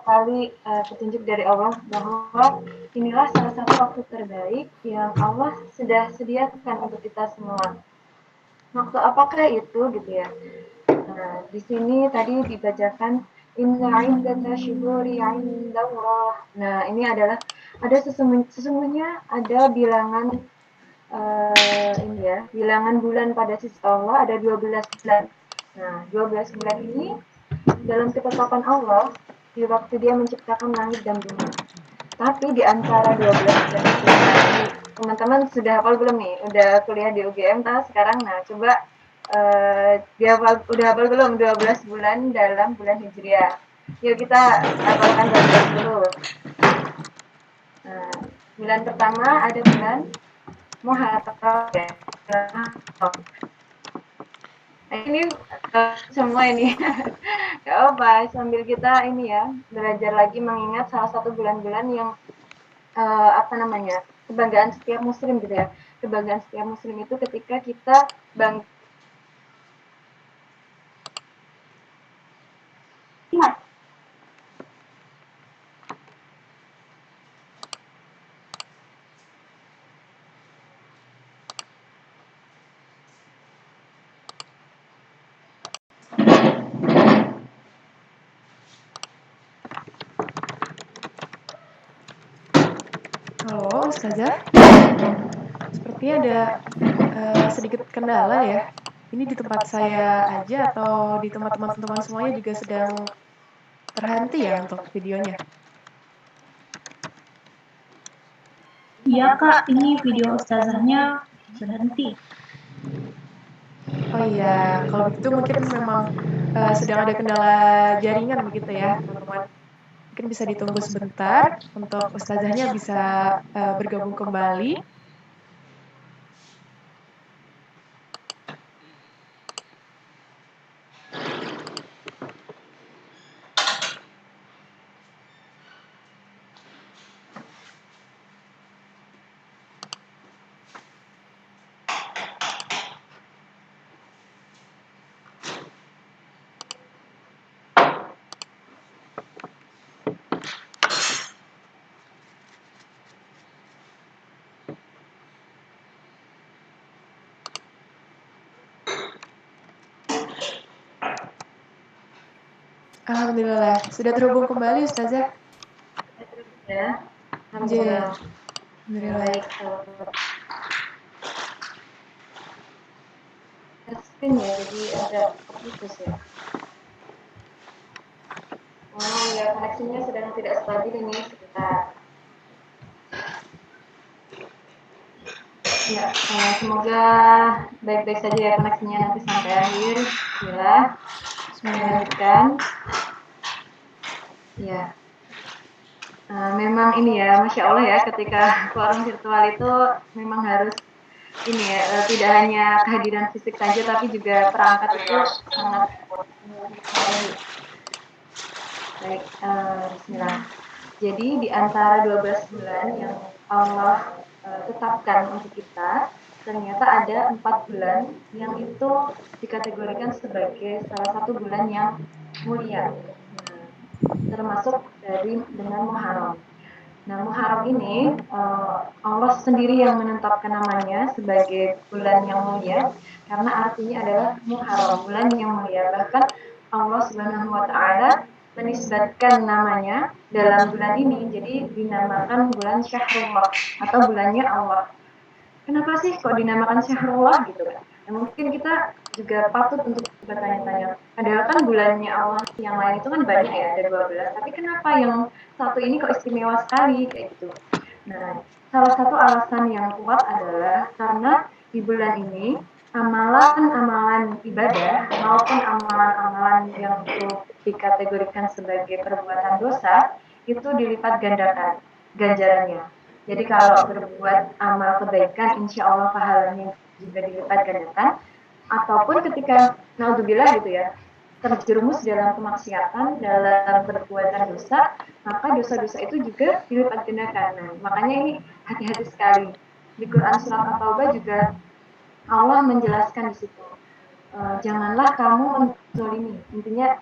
kali petunjuk dari Allah bahwa inilah salah satu waktu terbaik yang Allah sudah sediakan untuk kita semua. Waktu apakah itu gitu ya? Nah, di sini tadi dibacakan inna iddata syuhuri indallah. Nah, ini adalah ada sesungguhnya ada bilangan ini ya, bilangan bulan pada sisi Allah ada 12 bulan. Nah, 12 bulan ini dalam ketetapan Allah di waktu dia menciptakan langit dan bumi. Tapi di antara 12 bulan itu, nah, teman-teman sudah hafal belum nih? Udah kuliah di UGM nah sekarang, nah coba udah hafal belum 12 bulan dalam bulan Hijriah? Yuk kita hafalkan bareng dulu. Nah, bulan pertama ada bulan Muharram ya. Nah, ini semua ini gak apa sambil kita ini ya belajar lagi mengingat salah satu bulan-bulan yang apa namanya kebanggaan setiap muslim gitu ya, kebanggaan setiap muslim itu ketika kita bangga. Halo, Ustazah. Sepertinya ada sedikit kendala ya. Ini di tempat saya aja atau di tempat teman-teman semuanya juga sedang terhenti ya untuk videonya? Iya Kak, ini video ustazahnya berhenti. Oh iya, kalau begitu mungkin memang sedang ada kendala jaringan begitu ya, teman-teman. Mungkin bisa ditunggu sebentar untuk ustazahnya bisa bergabung kembali. Alhamdulillah, sudah terhubung kembali Ustazah. Ya, alhamdulillah. Alhamdulillah. Baik, screen ya, jadi ada putus ya. Oh ya, koneksinya sedang tidak stabil ini sebentar. Ya, semoga baik-baik saja ya koneksinya nanti sampai akhir. Bismillah. Lanjutkan. Ya. Memang ini ya, Masya Allah ya, ketika forum virtual itu memang harus ini ya, tidak hanya kehadiran fisik saja, tapi juga perangkat itu sangat baik. Bismillah. Jadi di antara 12 bulan yang Allah tetapkan untuk kita, ternyata ada 4 bulan yang itu dikategorikan sebagai salah satu bulan yang mulia. Nah, termasuk dengan Muharram. Nah, Muharram ini Allah sendiri yang menetapkan namanya sebagai bulan yang mulia karena artinya adalah Muharram, bulan yang mulia. Bahkan Allah Subhanahu wa taala menisbatkan namanya dalam bulan ini jadi dinamakan bulan Syahrullah atau bulannya Allah. Kenapa sih kok dinamakan Syahrullah gitu kan? Nah, mungkin kita juga patut untuk bertanya-tanya. Padahal kan bulannya Allah yang lain itu kan banyak ya, ada 12. Tapi kenapa yang satu ini kok istimewa sekali kayak gitu? Nah, salah satu alasan yang kuat adalah karena di bulan ini amalan-amalan ibadah maupun amalan-amalan yang itu dikategorikan sebagai perbuatan dosa itu dilipat gandakan ganjarannya. Jadi kalau berbuat amal kebaikan, insya Allah pahalanya juga dilipat gandakan. Ataupun ketika naudzubillah gitu ya, terjerumus dalam kemaksiatan, dalam perbuatan dosa, maka dosa-dosa itu juga dilipat gandakan. Nah, makanya ini hati-hati sekali. Di Quran surat At-Taubah juga Allah menjelaskan di situ, janganlah kamu menzalimi. Intinya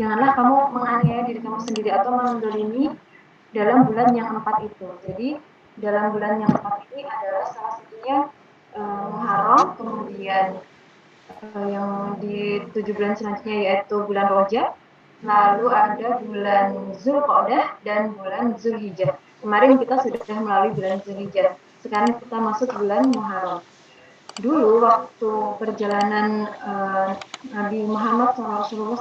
janganlah kamu menganiaya diri kamu sendiri atau mendolimi dalam bulan yang 4 itu. Jadi dalam bulan yang 4 ini adalah salah satunya Muharram, kemudian yang di 7 bulan selanjutnya yaitu bulan Rajab, lalu ada bulan Zulqa'dah dan bulan Zulhijjah. Kemarin kita sudah melalui bulan Zulhijjah. Sekarang kita masuk bulan Muharram. Dulu waktu perjalanan Nabi Muhammad SAW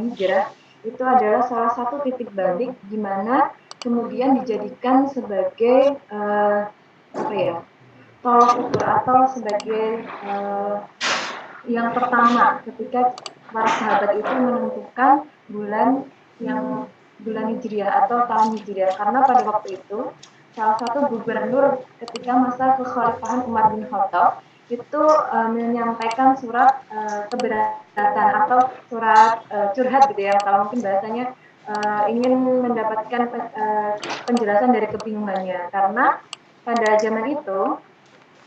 hijrah, itu adalah salah satu titik balik di mana kemudian dijadikan sebagai apa ya, tolak ukur atau sebagai yang pertama ketika para sahabat itu menentukan bulan Hijriah atau tahun Hijriah, karena pada waktu itu salah satu gubernur ketika masa kekhalifahan Umar bin Khattab itu menyampaikan surat keberatan atau surat curhat gitu ya, kalau mungkin bahasanya ingin mendapatkan penjelasan dari kebingungannya, karena pada zaman itu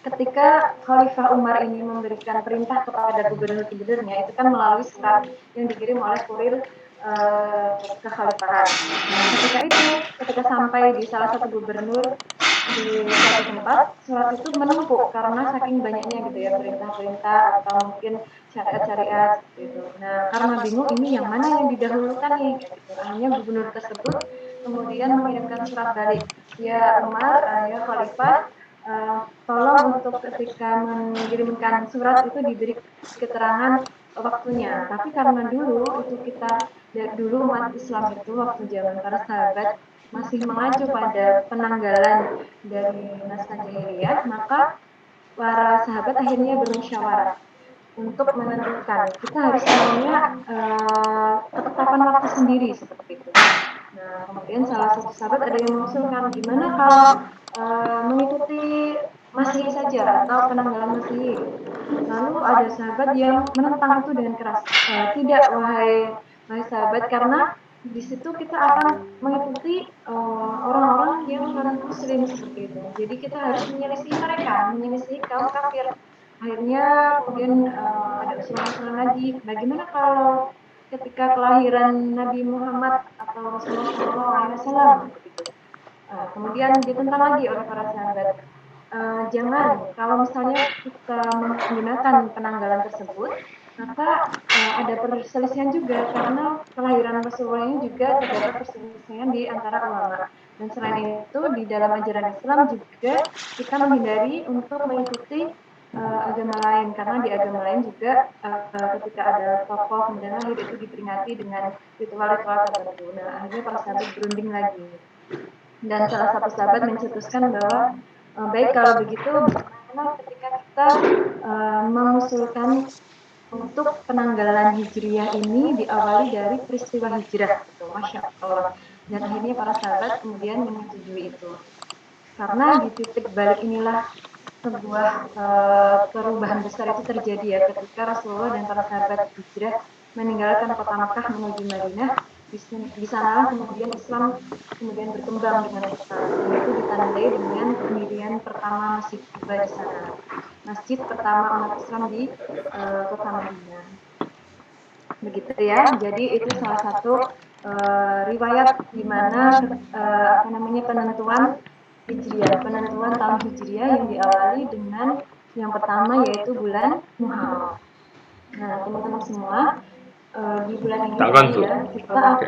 ketika Khalifah Umar ini memberikan perintah kepada gubernur-gubernurnya itu kan melalui surat yang dikirim oleh kurir kekhalifahan. Nah, ketika sampai di salah satu gubernur di suatu tempat, surat itu menumpuk karena saking banyaknya gitu ya perintah-perintah atau mungkin syariat-syariat gitu. Nah, karena bingung ini yang mana yang didahulukan nih, gitu. Akhirnya gubernur tersebut kemudian mengirimkan surat balik, ya Umar, ya Khalifah, tolong untuk ketika mengirimkan surat itu diberi keterangan waktunya. Tapi karena dulu umat Islam itu waktu zaman para sahabat masih mengacu pada penanggalan dari naskah jahiliyah, maka para sahabat akhirnya bermusyawarah untuk menentukan kita harus punya ketetapan waktu sendiri seperti itu. Nah, kemudian salah satu sahabat ada yang mengusulkan gimana kalau mengikuti Masehi saja atau penanggalan Masehi. Lalu ada sahabat yang menentang itu dengan keras. Tidak, wahai sahabat, karena di situ kita akan mengikuti orang-orang yang non muslim seperti itu. Jadi kita harus menyelisih mereka, menyelisih kaum kafir. Akhirnya kemudian ada usulan-usulan lagi, bagaimana kalau ketika kelahiran Nabi Muhammad atau Rasulullah SAW begitu. Kemudian ditentang lagi oleh para sahabat. Jangan, kalau misalnya kita menggunakan penanggalan tersebut, maka ada perselisihan juga karena kelahiran Rasulullah ini juga terdapat perselisihan di antara ulama. Dan selain itu di dalam ajaran Islam juga kita menghindari untuk mengikuti agama lain, karena di agama lain juga ketika ada tokoh kemudian lahir itu diperingati dengan ritual-ritual tertentu. Nah, akhirnya para sahabat berunding lagi. Dan salah satu sahabat mencetuskan bahwa baik kalau begitu, bagaimana ketika kita mengusulkan untuk penanggalan hijriah ini diawali dari peristiwa hijrah, gitu, masya Allah. Dan akhirnya para sahabat kemudian menyetujui itu. Karena di titik balik inilah sebuah perubahan besar itu terjadi ya, ketika Rasulullah dan para sahabat hijrah meninggalkan kota Makkah menuju Madinah. Di sanalah kemudian Islam kemudian berkembang dengan pesat, yaitu ditandai dengan pendirian pertama Masjid Kuba di sana, masjid pertama umat Islam di kota Madinah. Begitu ya. Jadi itu salah satu riwayat di mana penentuan Hijriah, penentuan tahun Hijriah yang diawali dengan yang pertama yaitu bulan Muharram. Nah, teman-teman semua, di bulan ini ya, kita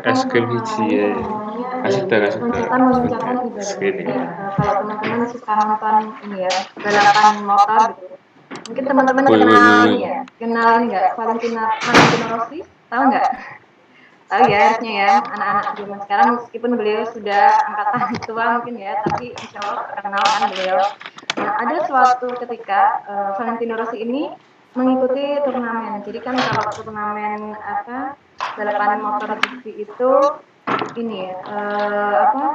akan menunjukkan ibadah. Kalau teman-teman suka nonton ini ya, balapan motor gitu, mungkin teman-teman kenal ini nggak Valentino Rossi, tahu nggak? Tahu ya harusnya ya, anak-anak zaman sekarang meskipun beliau sudah angkatan tua mungkin ya, tapi insya Allah terkenal kan beliau. Nah, ada suatu ketika Valentino Rossi ini mengikuti turnamen. Jadi kan kalau turnamen balapan motor GP itu ini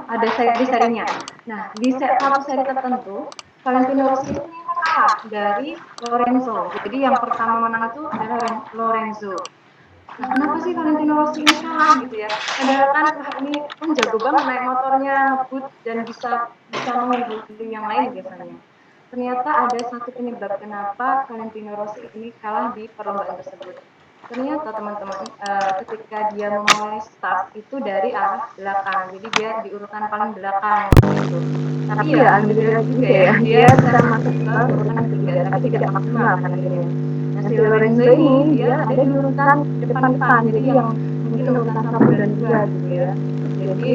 ada seri-serinya. Nah, di satu seri tertentu Valentino Rossi ini kalah dari Lorenzo. Jadi yang pertama menang itu adalah Lorenzo. Nah, kenapa sih Valentino Rossi ini kalah gitu ya? Padahal kan ini kan jago banget naik motornya, ngebut dan bisa menghibur yang lain biasanya. Ternyata ada satu penyebab kenapa Valentino Rossi ini kalah di perlombaan tersebut. ternyata teman-teman ketika dia memulai start itu dari arah belakang, jadi dia di urutan paling belakang gitu. Tapi ya alhamdulillah juga ya, dia bisa masuk ke urutan ketiga, tapi tidak maksimal kan akhirnya. Nah si Lorenzo ini dia ada di urutan depan-depan, jadi yang mungkin urutan 1 dan 2 gitu ya. Jadi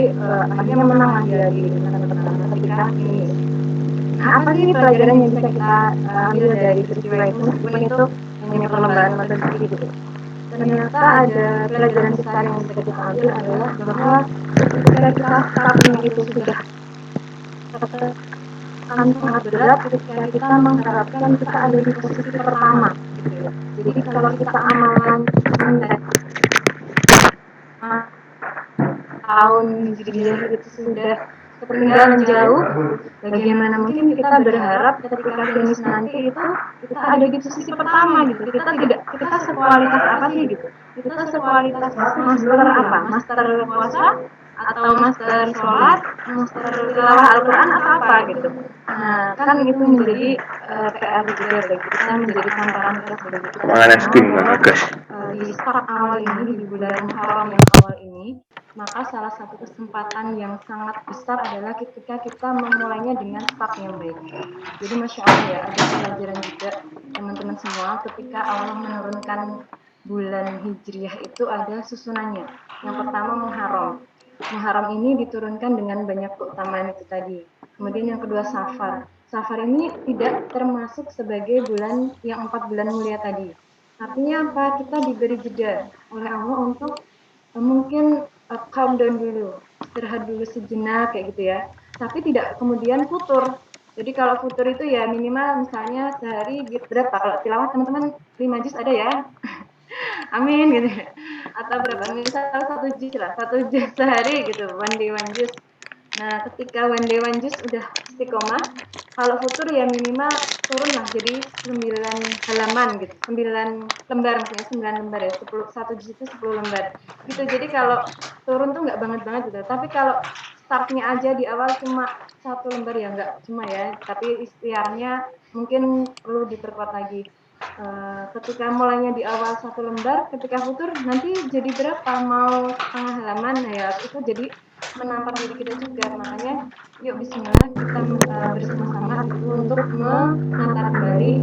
akhirnya menang lah dia di urutan pertama ketika finish. Nah, apa sih pelajaran yang bisa kita ambil dari peristiwa itu meskipun itu hanya perlombaan otot gigi gitu? Ternyata ada pelajaran besar yang bisa kita ambil adalah bahwa ketika kita startnya itu sudah akan sangat berat ketika kita mengharapkan kita ada di posisi pertama gitu ya. Jadi kalau kita amalan tahun hijriah itu sudah ketinggalan jauh, bagaimana mungkin kita berharap ketika finish nanti itu kita ada di posisi pertama gitu. Kita sekualitas apa sih gitu? Kita sekualitas master apa? Master puasa atau master sholat, master tilawah Al-Quran atau apa gitu. Nah, kan itu menjadi PR juga bagi kita, menjadi tantangan kita bagi kita semua bahwa di start awal ini, di bulan Muharram yang awal ini, maka salah satu kesempatan yang sangat besar adalah ketika kita memulainya dengan start yang baik. Jadi Masya Allah ya, ada pelajaran juga teman-teman semua ketika Allah menurunkan bulan Hijriah itu ada susunannya. Yang pertama Muharram. Muharram ini diturunkan dengan banyak keutamaan itu tadi. Kemudian yang kedua Safar. Safar ini tidak termasuk sebagai bulan yang 4 bulan mulia tadi. Artinya apa? Kita diberi jeda oleh Allah untuk mungkin calm down dulu, istirahat dulu sejenak kayak gitu ya. Tapi tidak kemudian futur. Jadi kalau futur itu ya minimal misalnya sehari berapa? Kalau tilawah teman-teman 5 juz ada ya? Amin gitu. Atau berapa? Misal 1 juz lah, 1 juz sehari gitu, one day one juz. Nah, ketika one day one juz udah istiqomah, kalau futur ya minimal turun lah jadi 9 halaman gitu, 9 lembar maksudnya 9 lembar ya, 10, 1 juz itu 10 lembar gitu. Jadi kalau turun tuh nggak banget gitu, tapi kalau startnya aja di awal cuma 1 lembar ya nggak cuma ya, tapi ikhtiarnya mungkin perlu diperkuat lagi. Ketika mulainya di awal 1 lembar, ketika futur nanti jadi berapa? Mau setengah halaman ya itu jadi menampar diri kita juga. Makanya yuk Bismillah kita bersama-sama gitu untuk menata kembali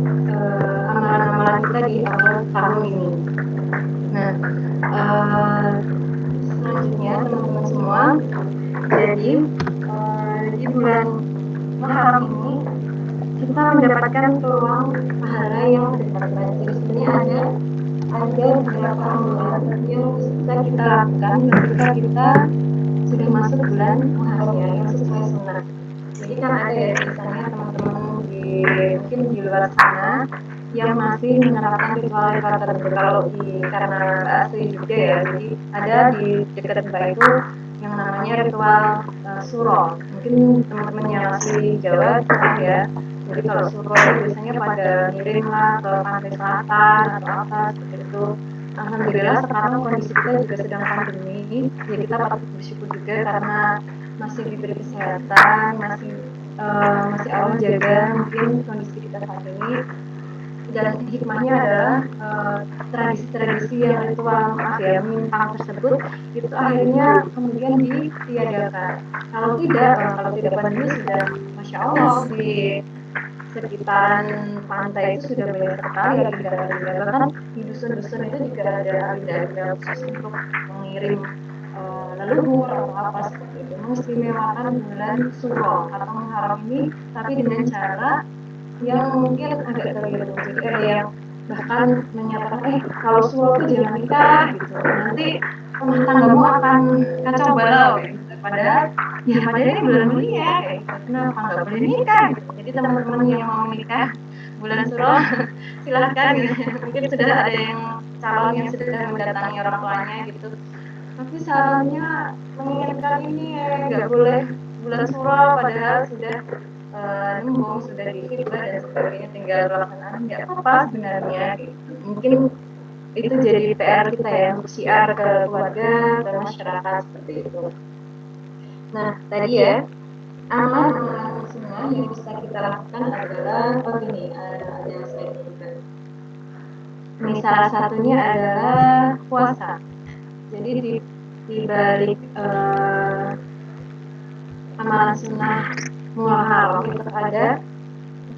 amalan-amalan kita di awal tahun ini. Nah, selanjutnya teman-teman semua, jadi di bulan Muharram ini kita mendapatkan peluang pahala yang berlipat-lipat. Jadi sebenarnya ada beberapa amalan yang bisa kita lakukan ketika kita sudah masuk bulan Muharram ya, yang sesuai sunnah. Jadi kan ada ya misalnya teman-teman di mungkin di luar sana yang masih menerapkan ritual-ritual tertentu. Kalau di karena Mbak Asri juga ya, jadi ada di dekat Mbak itu yang namanya ritual suro. Mungkin teman-teman yang asli Jawa tahu ya. Jadi kalau suro itu biasanya pada ngirim lah ke pantai selatan atau apa seperti itu. Alhamdulillah sekarang kondisi kita juga sedang pandemi, ya kita patut bersyukur juga karena masih diberi kesehatan, masih Allah jaga mungkin kondisi kita saat ini. Dan hikmahnya adalah tradisi-tradisi yang ritual maaf ya menyimpang tersebut itu akhirnya kemudian ditiadakan. Kalau tidak pandemi sudah Masya Allah di sekitaran pantai itu sudah banyak sekali agenda-agenda, bahkan di dusun-dusun itu juga ada agenda-agenda khusus untuk mengirim leluhur atau apa seperti itu, mengistimewakan bulan Suro atau Muharram ini tapi dengan cara yang mungkin agak keliru. Jadi ada yang bahkan menyatakan kalau Suro tuh jangan nikah gitu, nanti rumah tanggamu akan kacau balau kayak gitu. Padahal ini bulan mulia kayak gitu, kenapa nggak boleh nikah gitu. Jadi teman-teman yang mau menikah bulan Suro silahkan gitu. Mungkin sudah ada yang calon yang sudah mendatangi orang tuanya gitu, tapi sarannya mengingatkan ini ya nggak boleh bulan Suro padahal sudah nembung, sudah dikhitbah dan sebagainya, tinggal pelaksanaan nggak apa-apa sebenarnya gitu. Mungkin itu jadi PR kita ya untuk syiar ke keluarga, ke masyarakat seperti itu. Nah tadi ya amalan-amalan semua yang bisa kita lakukan adalah gini, ada slide juga. Ini salah satunya adalah puasa. Jadi di balik amalan sunnah Muharram itu ada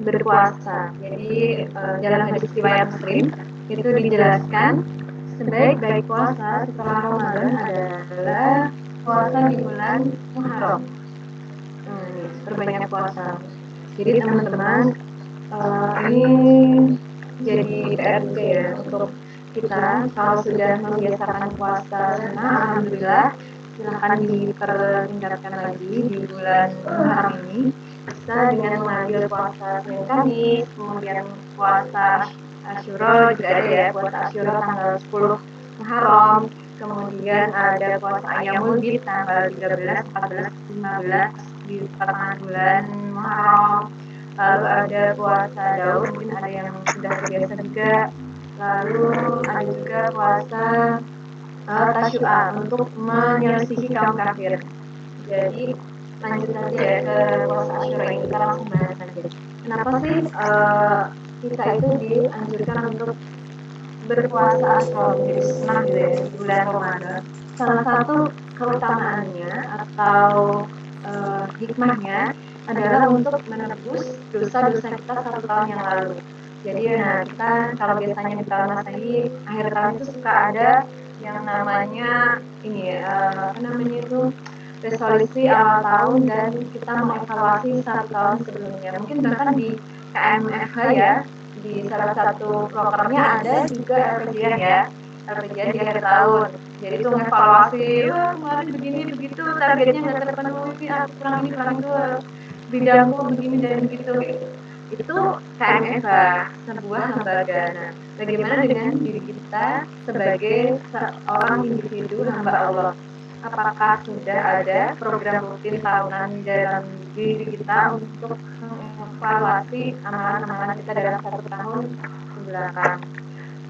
berpuasa. Jadi dalam hadis riwayat Muslim itu dijelaskan sebaik-baik puasa setelah Ramadan adalah puasa di bulan Muharram. Nih, perbanyak puasa. Jadi teman-teman ini jadi PR juga ya untuk kita kalau sudah membiasakan puasa sunnah, alhamdulillah silahkan dipertingkatkan lagi di bulan Muharram ini bisa dengan mengambil puasa Senin Kamis, kemudian puasa Asyura juga ada ya, puasa Asyura tanggal 10 Muharram, kemudian ada puasa Ayyamul Bid tanggal 13, 14, 15 di pertengahan bulan Muharram. Lalu ada puasa Daud, mungkin ada yang sudah terbiasa juga. Lalu ada juga puasa Tasyua untuk menyelisihi kaum kafir. Jadi lanjut saja ya ke puasa Asyura ini, kita langsung bahas saja. Kenapa sih kita itu dianjurkan untuk berpuasa Asyura menjadi sunnah gitu ya di bulan Ramadan? Salah satu keutamaannya atau hikmahnya adalah untuk menebus dosa-dosa kita 1 tahun yang lalu. Jadi nah kita kalau biasanya di tahun Masehi akhir tahun itu suka ada yang namanya ini apa namanya itu resolusi awal tahun dan kita mengevaluasi 1 tahun sebelumnya. Mungkin bahkan di KMFH ya di salah satu prokernya ada juga LPJ-an ya, LPJ-an di akhir tahun. Jadi itu mengevaluasi, kemarin begini begitu, targetnya nggak terpenuhi, kurang ini kurang itu, bidangku begini dan begitu. Itu KMFH, sebuah lembaga. Nah, bagaimana dengan diri kita sebagai seorang individu hamba Allah? Apakah sudah ada program rutin tahunan dalam diri kita untuk mengevaluasi amalan-amalan kita dalam 1 tahun kebelakang?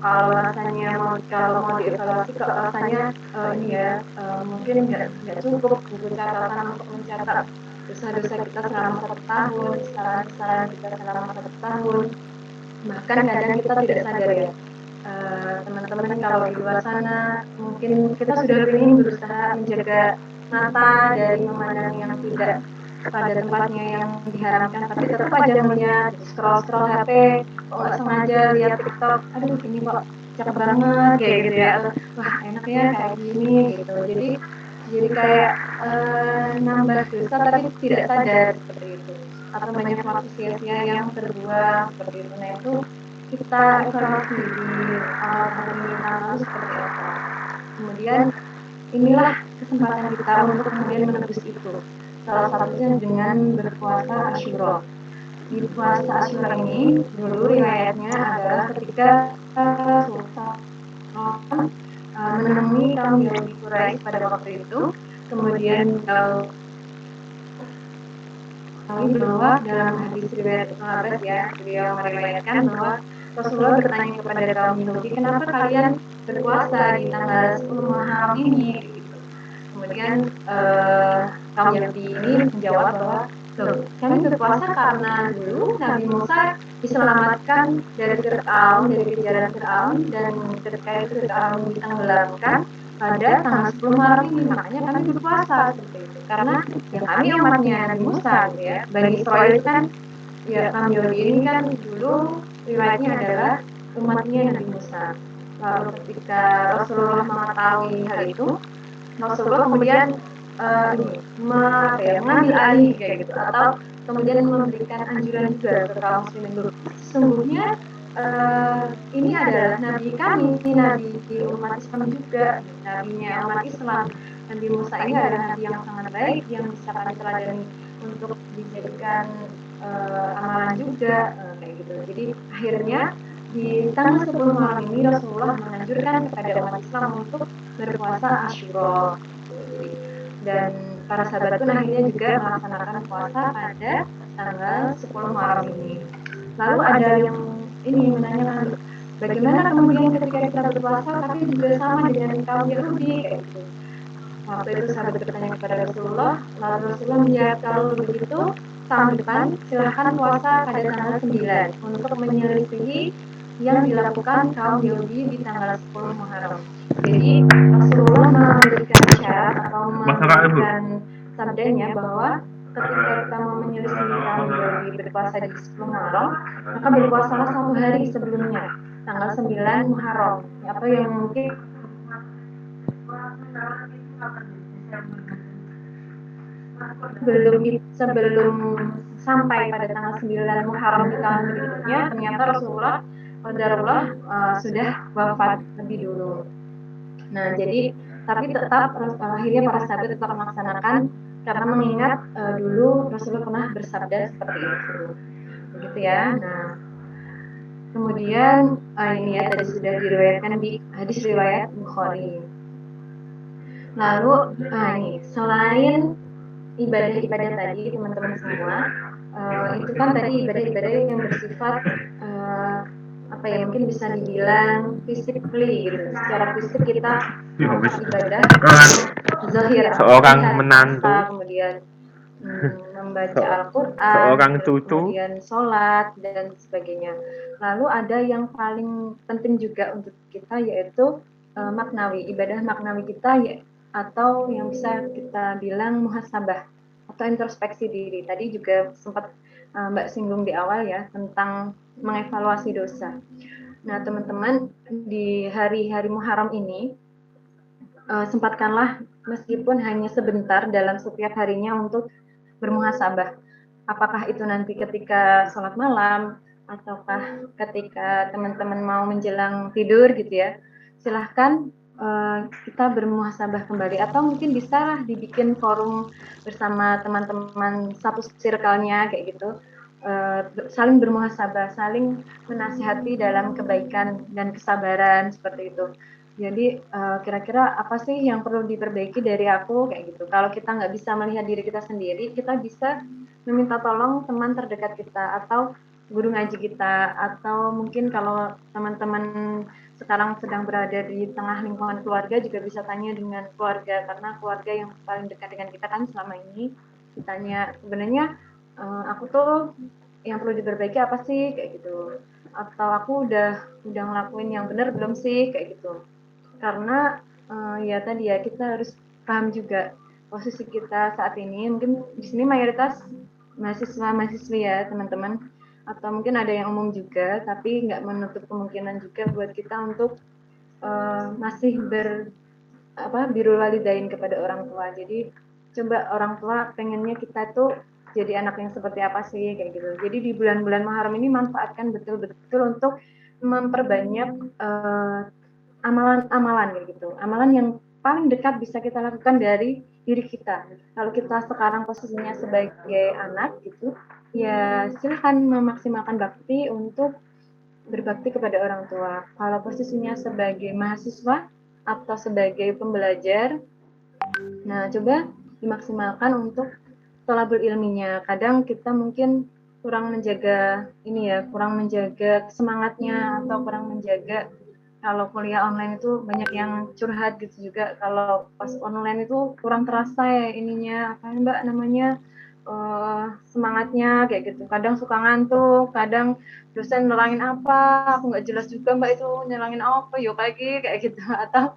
Kalau mau dievaluasi kok rasanya ini ya mungkin nggak cukup buku catatan untuk mencatat dosa-dosa kita selama 1 tahun, kesalahan-kesalahan kita selama 1 tahun. Bahkan kadang kita tidak sadar ya, teman-teman kalau di luar sana mungkin kita sudah ingin berusaha menjaga mata dari memandang yang tidak pada tempatnya yang diharamkan, tapi tetap aja melihat scroll HP, kok nggak sengaja lihat TikTok, aduh ini kok cakep banget kayak gitu ya, wah enak ya kayak gini gitu. Jadi kayak nambah dosa tapi tidak sadar seperti itu, atau banyak waktu sia-sia yang terbuang seperti itu. Nah itu kita evaluasi di awal tahun ini tahun lalu seperti apa. Kemudian inilah kesempatan kita untuk kemudian menebus itu. Salah satunya dengan berpuasa Asyura. Di puasa Asyura ini dulu riwayatnya adalah ketika Sultan menemui kaum Yahudi Quraisy pada waktu itu, kemudian bahwa dalam hadis riwayat Ibnu Abbas ya, beliau meriwayatkan bahwa Rasulullah bertanya kepada kaum Yahudi, kenapa kalian berpuasa di tanggal 10 Muharram ini? Gitu. Kemudian kaum Yahudi ini menjawab bahwa kami berpuasa karena dulu Nabi Musa diselamatkan dari Fir'aun, dari kejaran Fir'aun, dan ketika itu Fir'aun ditenggelamkan pada tanggal 10 Muharram ini, makanya kami berpuasa seperti itu. Karena ya kami umatnya Nabi Musa gitu ya. Bani Israel itu kan ya kaum Yahudi ini kan dulu riwayatnya adalah umatnya Nabi Musa. Lalu ketika Rasulullah mengetahui hal itu, Rasulullah kemudian mengambil alih kayak gitu, atau kemudian memberikan anjuran juga ke kaum muslimin dulu. Sesungguhnya ini adalah nabi kami, nabi umat Islam juga, nabinya umat Islam. Nabi Musa ini adalah nabi yang sangat baik, yang bisa kami teladani untuk dijadikan amalan juga kayak gitu. Jadi akhirnya di tanggal 10 malam ini Rasulullah menganjurkan kepada umat Islam untuk berpuasa Asyura. Dan para sahabat pun akhirnya juga melaksanakan puasa pada tanggal 10 Muharram ini. Lalu ada yang ini menanyakan, bagaimana kemudian ketika kita berpuasa tapi juga sama dengan kaum Yahudi kayak gitu. Waktu itu sahabat bertanya kepada Rasulullah, lalu Rasulullah menjawab, kalau begitu tahun depan silahkan puasa pada tanggal 9 untuk menyelisihi yang dilakukan kaum Yahudi di tanggal 10 Muharram. Jadi Rasulullah memberikan syarat atau memberikan sabdanya bahwa ketika kita mau menyelesaikan kaum Yahudi berpuasa di 10 Muharram, maka berpuasalah 1 hari sebelumnya, tanggal 9 Muharram, atau yang mungkin sebelum sampai pada tanggal 9 Muharram di tahun berikutnya, ternyata Rasulullah qadarullah sudah wafat lebih dulu. Nah, jadi tapi tetap akhirnya para sahabat tetap melaksanakan karena mengingat dulu Rasulullah pernah bersabda seperti itu. Begitu ya. Nah, kemudian ini ya tadi sudah diriwayatkan di hadis riwayat Bukhari. Lalu ini selain ibadah-ibadah tadi teman-teman semua, itu kan tadi ibadah-ibadah yang bersifat apa ya, mungkin bisa dibilang physically gitu, secara fisik kita melakukan ibadah zahir, seorang menantu, kemudian membaca Al-Quran, seorang cucu, kemudian sholat dan sebagainya. Lalu ada yang paling penting juga untuk kita, yaitu maknawi, ibadah maknawi kita ya, atau yang bisa kita bilang muhasabah atau introspeksi diri. Tadi juga sempat Mbak singgung di awal ya tentang mengevaluasi dosa. Nah, teman-teman, di hari-hari Muharram ini sempatkanlah meskipun hanya sebentar dalam setiap harinya untuk bermuhasabah. Apakah itu nanti ketika sholat malam ataukah ketika teman-teman mau menjelang tidur gitu ya. Silahkan kita bermuhasabah kembali, atau mungkin bisa lah dibikin forum bersama teman-teman satu circle-nya kayak gitu, saling bermuhasabah, saling menasihati dalam kebaikan dan kesabaran seperti itu. Jadi kira-kira apa sih yang perlu diperbaiki dari aku kayak gitu. Kalau kita nggak bisa melihat diri kita sendiri, kita bisa meminta tolong teman terdekat kita atau guru ngaji kita, atau mungkin kalau teman-teman sekarang sedang berada di tengah lingkungan keluarga juga bisa tanya dengan keluarga, karena keluarga yang paling dekat dengan kita kan selama ini. Ditanya sebenarnya aku tuh yang perlu diperbaiki apa sih kayak gitu, atau aku udah ngelakuin yang benar belum sih kayak gitu. Karena ya tadi ya kita harus paham juga posisi kita saat ini. Mungkin di sini mayoritas mahasiswa-mahasiswi ya teman-teman, atau mungkin ada yang umum juga, tapi nggak menutup kemungkinan juga buat kita untuk masih birrul walidain kepada orang tua. Jadi coba orang tua pengennya kita tuh jadi anak yang seperti apa sih kayak gitu. Jadi di bulan-bulan Muharram ini manfaatkan betul-betul untuk memperbanyak amalan-amalan kayak gitu. Amalan yang paling dekat bisa kita lakukan dari diri kita. Kalau kita sekarang posisinya sebagai anak gitu, ya silahkan memaksimalkan bakti untuk berbakti kepada orang tua. Kalau posisinya sebagai mahasiswa atau sebagai pembelajar, nah coba dimaksimalkan untuk thalabul ilminya. Kadang kita mungkin kurang menjaga ini ya, kurang menjaga semangatnya, atau kurang menjaga kalau kuliah online itu banyak yang curhat gitu juga. Kalau pas online itu kurang terasa ya ininya, apa Mbak namanya, semangatnya kayak gitu. Kadang suka ngantuk, kadang dosen nerangin apa, aku nggak jelas juga Mbak itu nerangin apa, yuk lagi kayak gitu. Atau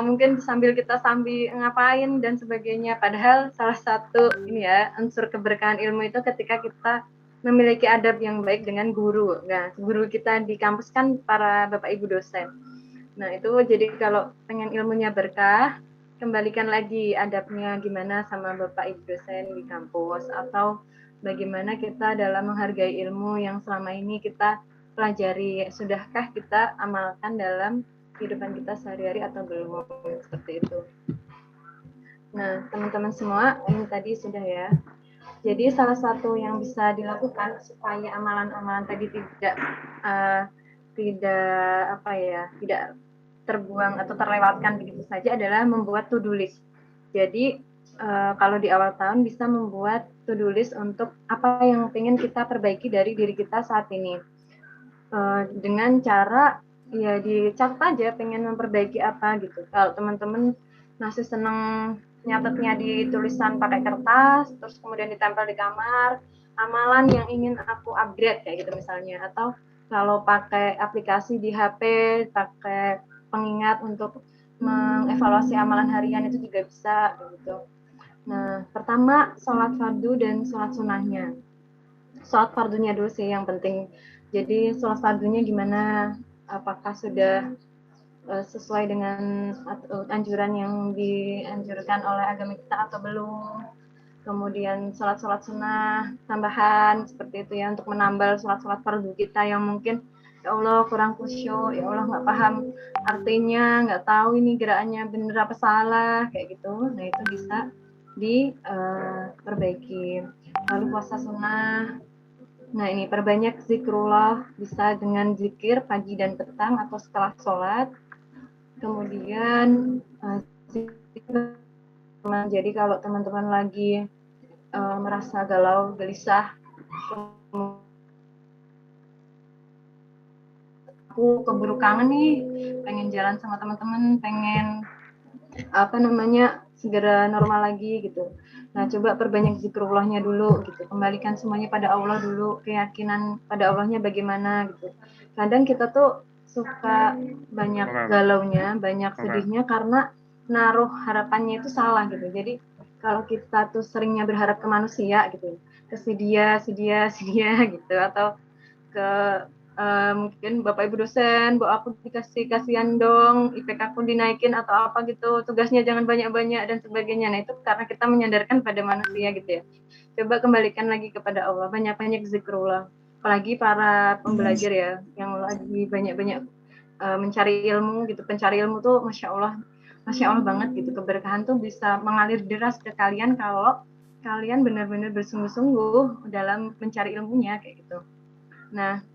mungkin sambil ngapain dan sebagainya. Padahal salah satu ini ya unsur keberkahan ilmu itu ketika kita memiliki adab yang baik dengan guru. Nah, guru kita di kampus kan para bapak ibu dosen. Nah, itu jadi kalau pengen ilmunya berkah, kembalikan lagi adabnya gimana sama bapak ibu dosen di kampus, atau bagaimana kita dalam menghargai ilmu yang selama ini kita pelajari, sudahkah kita amalkan dalam kehidupan kita sehari-hari atau belum, seperti itu. Nah, teman-teman semua, ini tadi sudah ya. Jadi salah satu yang bisa dilakukan supaya amalan-amalan tadi tidak terbuang atau terlewatkan begitu saja adalah membuat to-do list. Jadi kalau di awal tahun bisa membuat to-do list untuk apa yang ingin kita perbaiki dari diri kita saat ini. Dengan cara ya dicatat aja pengen memperbaiki apa gitu. Kalau teman-teman masih seneng nyatetnya di tulisan pakai kertas, terus kemudian ditempel di kamar, amalan yang ingin aku upgrade kayak gitu misalnya, atau Kalau pakai aplikasi di HP, pakai pengingat untuk mengevaluasi amalan harian itu juga bisa gitu. Nah, pertama sholat fardu dan sholat sunnahnya. Sholat fardunya dulu sih yang penting. Jadi sholat fardunya gimana? Apakah sudah sesuai dengan anjuran yang dianjurkan oleh agama kita atau belum? Kemudian sholat-sholat sunnah tambahan seperti itu ya, untuk menambal sholat-sholat fardu kita yang mungkin ya Allah kurang khusyuk, ya Allah nggak paham artinya, nggak tahu ini gerakannya bener apa salah kayak gitu. Nah itu bisa diperbaiki. Lalu puasa sunnah, nah ini perbanyak zikrullah, bisa dengan zikir pagi dan petang atau setelah sholat. Kemudian zikir, jadi kalau teman-teman lagi merasa galau, gelisah, aku keburu kangen nih, pengen jalan sama teman-teman, pengen segera normal lagi gitu. Nah, coba perbanyak zikrullahnya dulu gitu. Kembalikan semuanya pada Allah dulu, keyakinan pada Allahnya bagaimana gitu. Kadang kita tuh suka banyak galaunya, banyak sedihnya karena naruh harapannya itu salah gitu. Jadi kalau kita tuh seringnya berharap ke manusia gitu, ke si dia gitu, atau ke mungkin Bapak Ibu dosen, Bu aku dikasih kasihan dong, IPK aku dinaikin atau apa gitu, tugasnya jangan banyak-banyak dan sebagainya. Nah itu karena kita menyandarkan pada manusia gitu ya. Coba kembalikan lagi kepada Allah, banyak-banyak zikrullah. Apalagi para pembelajar ya, yang lagi banyak-banyak mencari ilmu gitu. Pencari ilmu tuh Masya Allah banget gitu. Keberkahan tuh bisa mengalir deras ke kalian kalau kalian benar-benar bersungguh-sungguh dalam mencari ilmunya kayak gitu. Nah,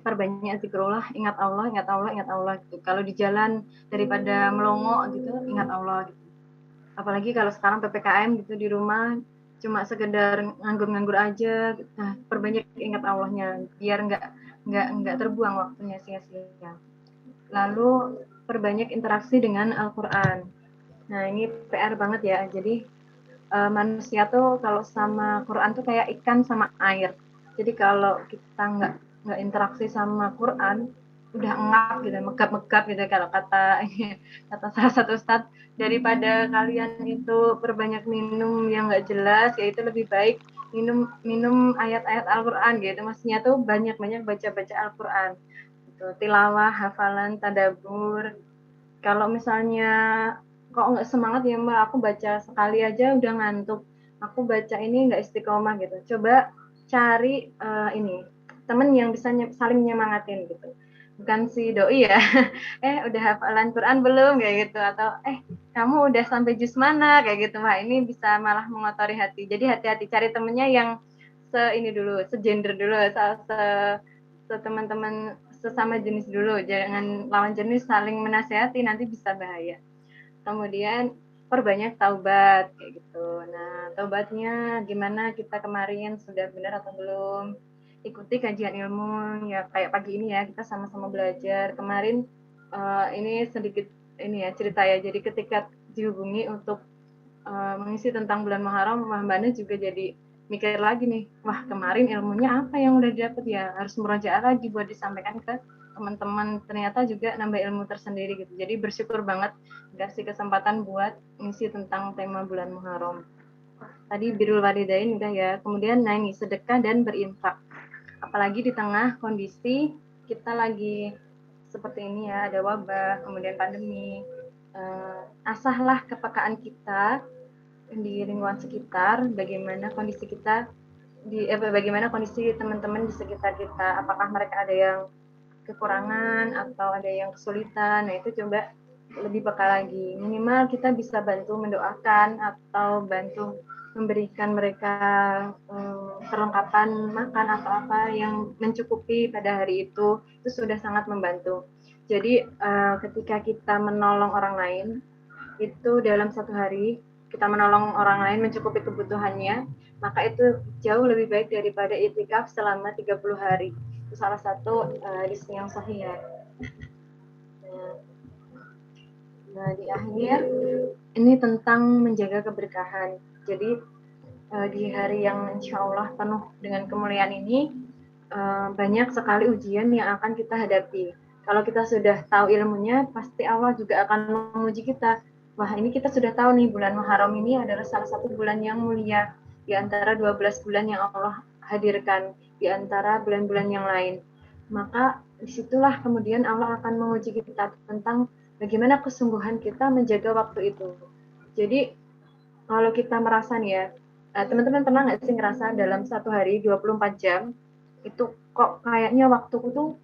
perbanyak zikrullah, ingat Allah gitu. Kalau di jalan daripada melongo gitu, ingat Allah gitu. Apalagi kalau sekarang PPKM gitu di rumah cuma sekedar nganggur-nganggur aja. Nah, perbanyak ingat Allahnya biar nggak terbuang waktunya sia-sia. Lalu perbanyak interaksi dengan Al-Qur'an. Nah, ini PR banget ya. Jadi manusia tuh kalau sama Quran tuh kayak ikan sama air. Jadi kalau kita nggak interaksi sama Quran, udah engap gitu, megap-megap gitu kalau kata salah satu ustadz, daripada kalian itu perbanyak minum yang nggak jelas, ya itu lebih baik minum ayat-ayat Al-Quran gitu. Maksudnya tuh banyak-banyak baca-baca Al-Quran. Gitu. Tilawah, hafalan, tadabur. Kalau misalnya kok nggak semangat ya Mbak, aku baca sekali aja udah ngantuk, aku baca ini nggak istiqomah gitu. Coba cari ini temen yang bisa saling nyemangatin gitu, bukan si doi ya. Udah hafalan Quran belum kayak gitu, atau kamu udah sampai juz mana kayak gitu. Wah ini bisa malah mengotori hati. Jadi hati-hati, cari temennya yang ini dulu, segender dulu, teman-teman sesama jenis dulu, jangan lawan jenis saling menasehati, nanti bisa bahaya. Kemudian perbanyak taubat kayak gitu. Nah, taubatnya gimana, kita kemarin sudah benar atau belum? Ikuti kajian ilmu ya, kayak pagi ini ya, kita sama-sama belajar. Kemarin ini sedikit ini ya cerita ya. Jadi ketika dihubungi untuk mengisi tentang bulan Muharram, Mbak Bana juga jadi mikir lagi nih, wah kemarin ilmunya apa yang udah didapat ya, harus merajaah lagi buat disampaikan ke teman-teman, ternyata juga nambah ilmu tersendiri gitu. Jadi bersyukur banget dikasih kesempatan buat ngisi tentang tema bulan Muharram. Tadi birrul walidain udah ya, kemudian ini sedekah dan berinfak. Apalagi di tengah kondisi kita lagi seperti ini ya, ada wabah, kemudian pandemi. Asahlah kepekaan kita di lingkungan sekitar, bagaimana kondisi kita bagaimana kondisi teman-teman di sekitar kita, apakah mereka ada yang kekurangan atau ada yang kesulitan. Nah itu coba lebih peka lagi, minimal kita bisa bantu mendoakan atau bantu memberikan mereka perlengkapan makan atau apa yang mencukupi pada hari itu sudah sangat membantu. Jadi ketika kita menolong orang lain itu dalam satu hari, kita menolong orang lain mencukupi kebutuhannya, maka itu jauh lebih baik daripada itikaf selama 30 hari. Itu salah satu hadis yang sahih ya. Nah, di akhir ini tentang menjaga keberkahan. Jadi di hari yang insya Allah penuh dengan kemuliaan ini, banyak sekali ujian yang akan kita hadapi. Kalau kita sudah tahu ilmunya, pasti Allah juga akan menguji kita. Wah, ini kita sudah tahu nih, bulan Muharram ini adalah salah satu bulan yang mulia di antara 12 bulan yang Allah hadirkan di antara bulan-bulan yang lain. Maka disitulah kemudian Allah akan menguji kita tentang bagaimana kesungguhan kita menjaga waktu itu. Jadi kalau kita merasa nih ya, teman-teman pernah nggak sih ngerasa dalam satu hari 24 jam itu kok kayaknya waktuku tuh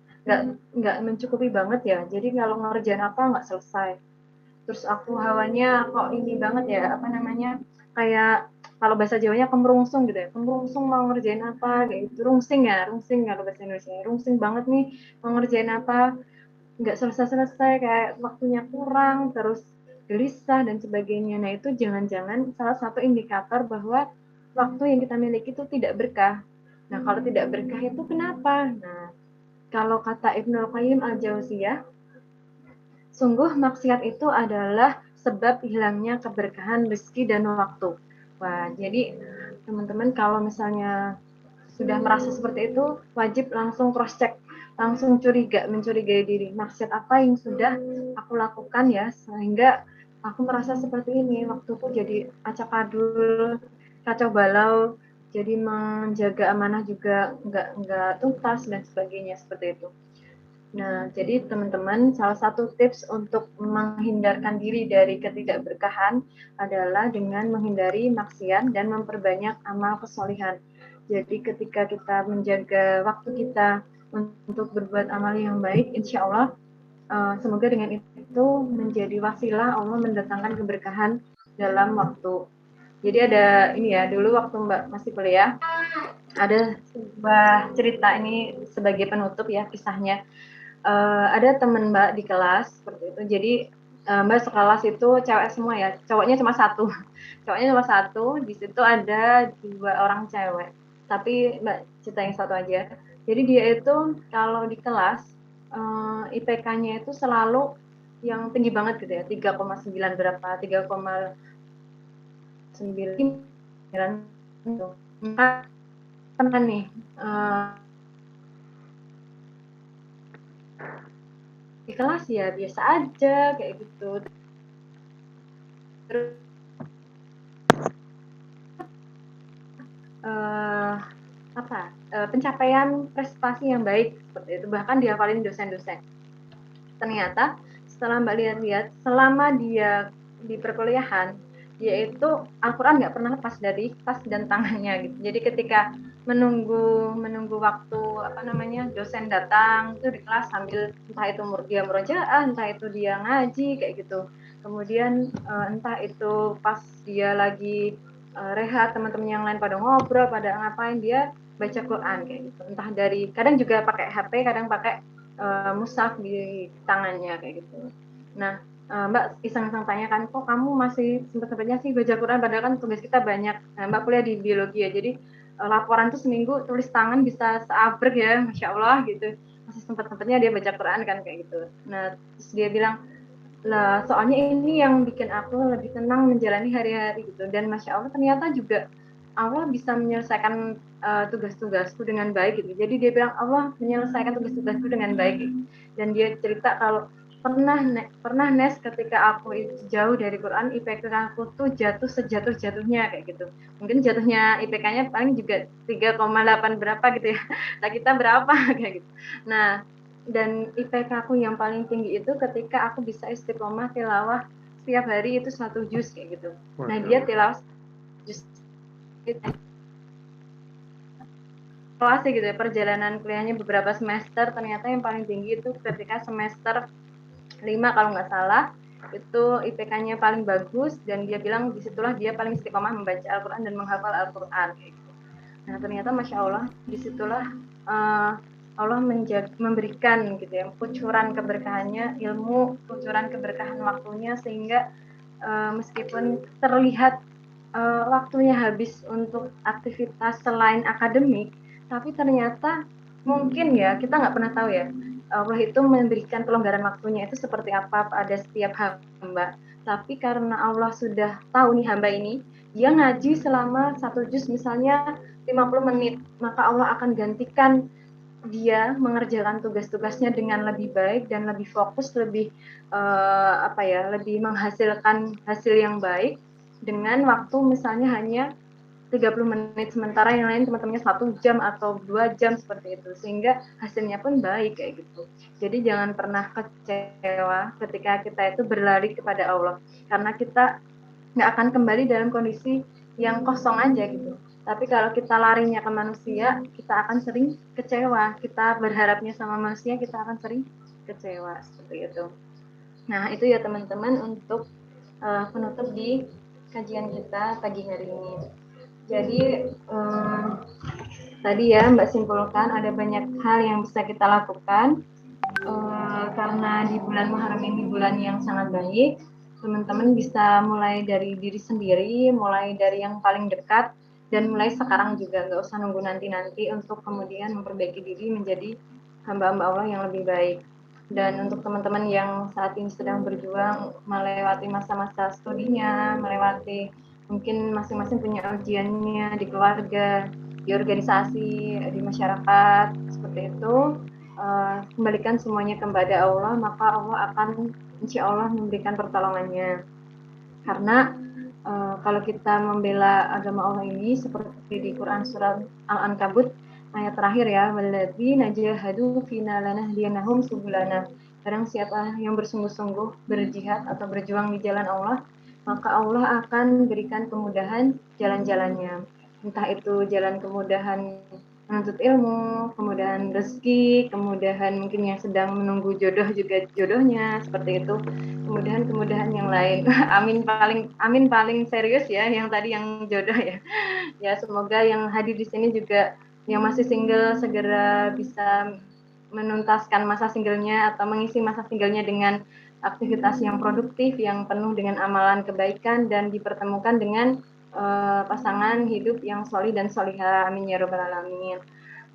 nggak mencukupi banget ya. Jadi kalau ngerjain apa nggak selesai. Terus aku hawanya kok ini banget ya, apa namanya, kayak kalau bahasa Jawanya kemerungsung gitu ya, kemerungsung mau ngerjain apa kayak gitu, rungsing ya, rungsing kalau bahasa Indonesia, rungsing banget nih mau ngerjain apa, nggak selesai-selesai, kayak waktunya kurang, terus gelisah dan sebagainya. Nah itu jangan-jangan salah satu indikator bahwa waktu yang kita miliki itu tidak berkah. Nah kalau tidak berkah itu kenapa? Nah kalau kata Ibnu Qayyim al-Jauziyah, sungguh maksiat itu adalah sebab hilangnya keberkahan rezeki dan waktu. Wah, jadi teman-teman kalau misalnya sudah merasa seperti itu, wajib langsung cross check, langsung mencurigai diri. Maksiat apa yang sudah aku lakukan ya, sehingga aku merasa seperti ini, waktuku jadi acak adul, kacau balau, jadi menjaga amanah juga nggak tuntas dan sebagainya seperti itu. Nah, jadi teman-teman, salah satu tips untuk menghindarkan diri dari ketidakberkahan adalah dengan menghindari maksiat dan memperbanyak amal kesolihan. Jadi ketika kita menjaga waktu kita untuk berbuat amal yang baik, insya Allah semoga dengan itu menjadi wasilah Allah mendatangkan keberkahan dalam waktu. Jadi ada ini ya, dulu waktu Mbak masih kuliah, ada sebuah cerita ini sebagai penutup ya kisahnya. Ada temen Mbak di kelas seperti itu. Jadi Mbak sekelas itu cewek semua ya, cowoknya cuma satu. Cowoknya cuma satu, di situ ada 2 orang cewek. Tapi Mbak cerita yang satu aja. Jadi dia itu kalau di kelas IPK-nya itu selalu yang tinggi banget gitu ya, 3,9 berapa, 3,9 gitu. Maka pernah nih di kelas ya biasa aja kayak gitu. Terus pencapaian prestasi yang baik seperti itu, bahkan dihafalin dosen-dosen. Ternyata setelah Mbak lihat-lihat, selama dia di perkuliahan, dia itu Al-Quran nggak pernah lepas dari tas dan tangannya gitu. Jadi ketika menunggu waktu dosen datang itu di kelas sambil entah itu dia murojaah, entah itu dia ngaji kayak gitu. Kemudian entah itu pas dia lagi rehat, teman-teman yang lain pada ngobrol, pada ngapain, dia baca Quran kayak gitu. Entah dari kadang juga pakai HP, kadang pakai mushaf di tangannya kayak gitu. Nah, Mbak iseng-iseng tanya kan, kok kamu masih sempat-sempatnya sih baca Quran, padahal kan tugas kita banyak. Nah, Mbak kuliah di biologi ya, jadi laporan tuh seminggu tulis tangan bisa seabrek ya, Masya Allah gitu. Masih sempat-sempatnya dia baca Quran kan kayak gitu. Nah, terus dia bilang, lah soalnya ini yang bikin aku lebih tenang menjalani hari-hari gitu. Dan Masya Allah ternyata juga Allah bisa menyelesaikan tugas-tugasku dengan baik gitu. Jadi dia bilang Allah menyelesaikan tugas-tugasku dengan baik gitu. Dan dia cerita kalau pernah Nes ketika aku itu jauh dari Quran, IPK aku tuh jatuh sejatuh-jatuhnya kayak gitu. Mungkin jatuhnya IPK-nya paling juga 3,8 berapa gitu ya. Nah kita berapa kayak gitu. Nah dan IPK aku yang paling tinggi itu ketika aku bisa istiqomah tilawah setiap hari itu 1 juz kayak gitu. Nah dia tilawah juz sih gitu ya, perjalanan kuliahnya beberapa semester, ternyata yang paling tinggi itu ketika semester 5 kalau nggak salah, itu IPK-nya paling bagus, dan dia bilang disitulah dia paling istiqomah membaca Al-Quran dan menghafal Al-Quran kayak gitu. Nah ternyata Masya Allah disitulah Allah memberikan gitu ya kucuran keberkahannya, ilmu, kucuran keberkahan waktunya, sehingga meskipun terlihat waktunya habis untuk aktivitas selain akademik, tapi ternyata mungkin ya kita nggak pernah tahu ya Allah itu memberikan pelonggaran waktunya itu seperti apa pada setiap hamba. Tapi karena Allah sudah tahu nih hamba ini, dia ngaji selama 1 juz misalnya 50 menit, maka Allah akan gantikan dia mengerjakan tugas-tugasnya dengan lebih baik dan lebih fokus, lebih lebih menghasilkan hasil yang baik dengan waktu misalnya hanya 30 menit, sementara yang lain teman-temannya 1 jam atau 2 jam seperti itu, sehingga hasilnya pun baik kayak gitu. Jadi jangan pernah kecewa ketika kita itu berlari kepada Allah, karena kita nggak akan kembali dalam kondisi yang kosong aja gitu. Tapi kalau kita larinya ke manusia, kita akan sering kecewa. Kita berharapnya sama manusia, kita akan sering kecewa seperti itu. Nah, itu ya teman-teman untuk penutup di kajian kita pagi hari ini. Jadi tadi ya Mbak simpulkan ada banyak hal yang bisa kita lakukan karena di bulan Muharram ini bulan yang sangat baik. Teman-teman bisa mulai dari diri sendiri, mulai dari yang paling dekat, dan mulai sekarang juga, nggak usah nunggu nanti-nanti untuk kemudian memperbaiki diri menjadi hamba-hamba Allah yang lebih baik. Dan untuk teman-teman yang saat ini sedang berjuang melewati masa-masa studinya, melewati mungkin masing-masing punya ujiannya di keluarga, di organisasi, di masyarakat, seperti itu, kembalikan semuanya kepada Allah, maka Allah akan insya Allah memberikan pertolongannya. Karena kalau kita membela agama Allah ini seperti di Quran surat Al-Ankabut ayat terakhir ya, walladzina jahadu fina lanahdiyannahum subulana. Barang siapa yang bersungguh-sungguh berjihad atau berjuang di jalan Allah, maka Allah akan berikan kemudahan jalan-jalannya. Entah itu jalan kemudahan menuntut ilmu, kemudahan rezeki, kemudahan mungkin yang sedang menunggu jodoh juga jodohnya, seperti itu. Kemudahan-kemudahan yang lain. Amin paling serius ya, yang tadi yang jodoh ya. Ya semoga yang hadir di sini juga yang masih single segera bisa menuntaskan masa singlenya atau mengisi masa singlenya dengan aktivitas yang produktif, yang penuh dengan amalan kebaikan dan dipertemukan dengan pasangan hidup yang solih dan solihah. Amin ya robbal alamin.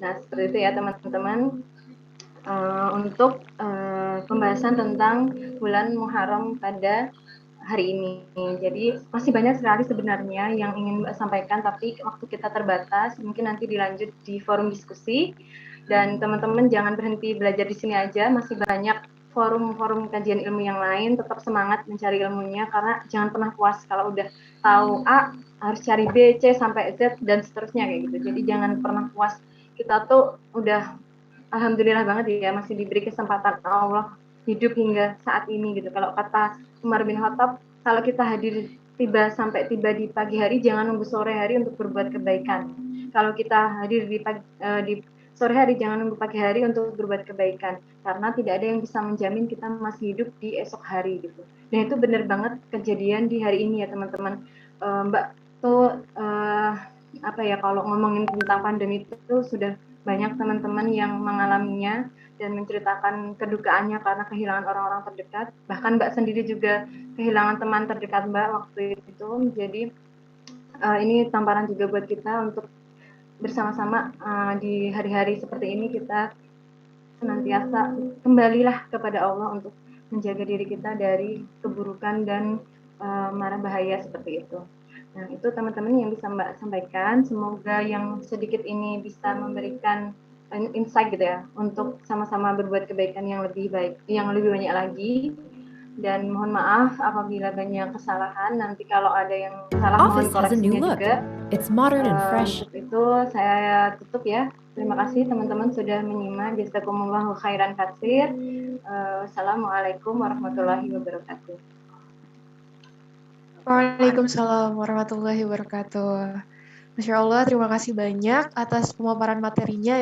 Nah seperti itu ya teman-teman. Untuk pembahasan tentang bulan Muharram pada hari ini. Jadi masih banyak sekali sebenarnya yang ingin Mbak sampaikan, tapi waktu kita terbatas. Mungkin nanti dilanjut di forum diskusi. Dan teman-teman jangan berhenti belajar di sini aja, masih banyak forum-forum kajian ilmu yang lain. Tetap semangat mencari ilmunya, karena jangan pernah puas kalau udah tahu A, harus cari B, C, sampai Z, dan seterusnya kayak gitu. Jadi jangan pernah puas. Kita tuh udah alhamdulillah banget ya masih diberi kesempatan Allah hidup hingga saat ini gitu. Kalau kata Umar bin Khattab, kalau kita hadir sampai tiba di pagi hari, jangan nunggu sore hari untuk berbuat kebaikan. Kalau kita hadir di sore hari, jangan nunggu pagi hari untuk berbuat kebaikan, karena tidak ada yang bisa menjamin kita masih hidup di esok hari gitu. Dan itu benar banget kejadian di hari ini ya teman-teman. Mbak tuh kalau ngomongin tentang pandemi itu sudah banyak teman-teman yang mengalaminya dan menceritakan kedukaannya karena kehilangan orang-orang terdekat. Bahkan Mbak sendiri juga kehilangan teman terdekat Mbak waktu itu. Jadi ini tamparan juga buat kita untuk bersama-sama di hari-hari seperti ini kita senantiasa kembalilah kepada Allah untuk menjaga diri kita dari keburukan dan mara bahaya seperti itu. Nah, itu teman-teman yang bisa Mbak sampaikan. Semoga yang sedikit ini bisa memberikan insight gitu ya, untuk sama-sama berbuat kebaikan yang lebih baik, yang lebih banyak lagi. Dan mohon maaf apabila banyak kesalahan. Nanti kalau ada yang salah mohon koreksinya juga. It's modern and fresh. Untuk itu saya tutup ya. Terima kasih teman-teman sudah menyimak. Jazakumullahu khairan katsir. Assalamualaikum warahmatullahi wabarakatuh. Waalaikumsalam warahmatullahi wabarakatuh. Masya Allah, terima kasih banyak atas pemaparan materinya.